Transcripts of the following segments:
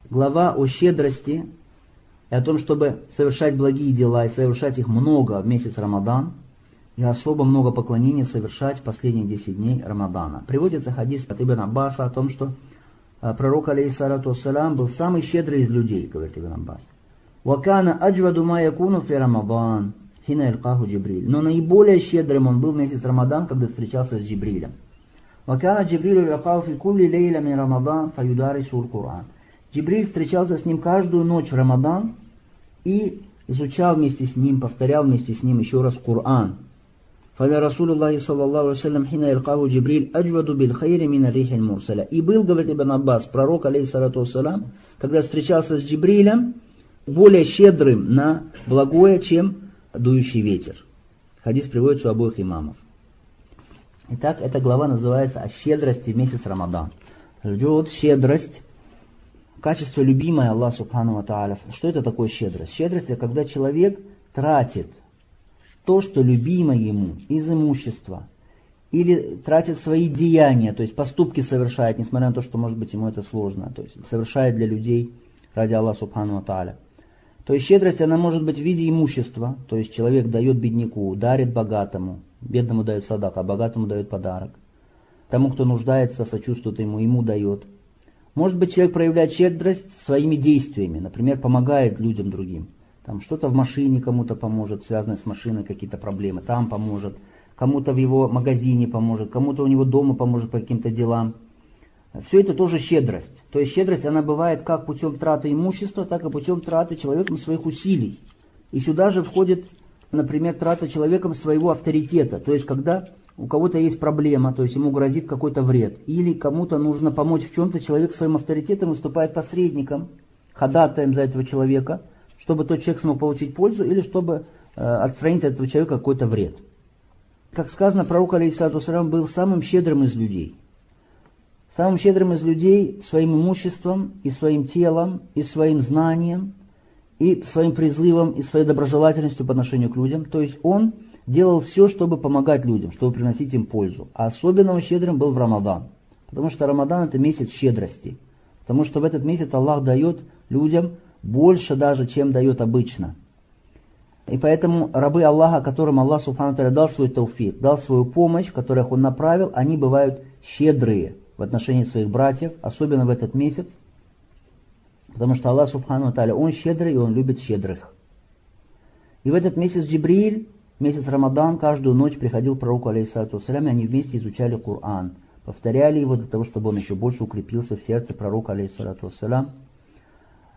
Глава о щедрости и о том, чтобы совершать благие дела и совершать их много в месяц Рамадан, и особо много поклонений совершать в последние 10 дней Рамадана. Приводится хадис от Ибн Аббаса о том, что пророк, алейхиссалату вассалям, был самый щедрый из людей, говорит Ибн Аббас. «Вакана аджваду ма якуну фи Рамадан, хина илкаху Джибриль». Но наиболее щедрым он был в месяц Рамадан, когда встречался с Джибрилем. «Вакана Джибрилю илкаху фи кулли лейля мин Рамадан, фаюдарису Кур'ан». Джибриль встречался с ним каждую ночь в Рамадан и изучал вместе с ним, повторял вместе с ним еще раз Кур'ан. «Фаля Расулуллахи саллаллаху алейхи вассалям хина илкаху Джибриль аджваду биль хайри мин аррихиль мурсаля». И был, говорит Ибн Аббас, пророк, алейхиссалату вассалям, когда встречался с Джибрилем, более щедрым на благое, чем дующий ветер. Хадис приводится у обоих имамов. Итак, эта глава называется «О щедрости в месяц Рамадан». Ждет щедрость, качество любимое Аллах Субхану ва Тааля. Что это такое щедрость? Щедрость — это когда человек тратит то, что любимо ему, из имущества, или тратит свои деяния, то есть поступки совершает, несмотря на то, что, может быть, ему это сложно, то есть совершает для людей ради Аллаха Субхану ва Тааля. То есть щедрость, она может быть в виде имущества, то есть человек дает бедняку, дарит богатому, бедному дает садак, а богатому дает подарок. Тому, кто нуждается, сочувствует ему дает. Может быть, человек проявляет щедрость своими действиями, например, помогает людям другим. Там что-то в машине кому-то поможет, связанное с машиной, какие-то проблемы, там поможет, кому-то в его магазине поможет, кому-то у него дома поможет по каким-то делам. Все это тоже щедрость. То есть щедрость, она бывает как путем траты имущества, так и путем траты человеком своих усилий. И сюда же входит, например, трата человеком своего авторитета. То есть когда у кого-то есть проблема, то есть ему грозит какой-то вред, или кому-то нужно помочь в чем-то, человек своим авторитетом выступает посредником, ходатаем за этого человека, чтобы тот человек смог получить пользу, или чтобы отстранить от этого человека какой-то вред. Как сказано, пророк, алейхиссалату вассалям, был самым щедрым из людей. Самым щедрым из людей своим имуществом, и своим телом, и своим знанием, и своим призывом, и своей доброжелательностью по отношению к людям. То есть он делал все, чтобы помогать людям, чтобы приносить им пользу. А особенно он щедрым был в Рамадан. Потому что Рамадан — это месяц щедрости. Потому что в этот месяц Аллах дает людям больше даже, чем дает обычно. И поэтому рабы Аллаха, которым Аллах Субхану Тааля дал свой тауфик, дал свою помощь, которых Он направил, они бывают щедрые в отношении своих братьев, особенно в этот месяц. Потому что Аллах Субхану Тааля, Он щедрый, и Он любит щедрых. И в этот месяц Джибриль, месяц Рамадан, каждую ночь приходил к пророку, алейхиссалату вассалям, и они вместе изучали Коран, повторяли его для того, чтобы он еще больше укрепился в сердце пророка, алейхиссалату вассалям.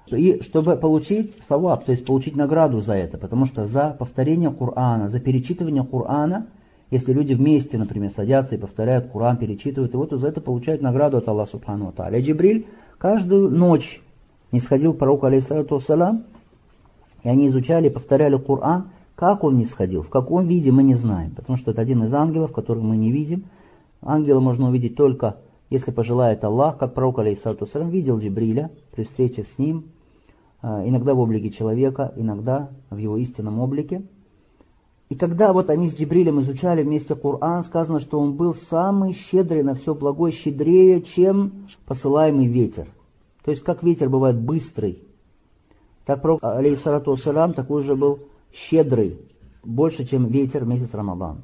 И чтобы получить саваб, то есть получить награду за это, потому что за повторение Корана, за перечитывание Корана, если люди вместе, например, садятся и повторяют Коран, перечитывают, и вот за это получают награду от Аллаха Субхану ва Тааля. И Джибриль каждую ночь нисходил к пророку, алейхиссалату вассалям, и они изучали и повторяли Коран. Как он нисходил, в каком виде, мы не знаем, потому что это один из ангелов, которых мы не видим. Ангела можно увидеть только, если пожелает Аллах, как пророк, алейхиссалату вассалям, видел Джибриля при встрече с ним, иногда в облике человека, иногда в его истинном облике. И когда вот они с Джибрилем изучали вместе Коран, сказано, что он был самый щедрый на все благое, щедрее, чем посылаемый ветер. То есть, как ветер бывает быстрый, так пророк, алейхиссалату вассалям, такой же был щедрый, больше, чем ветер в месяц Рамадан.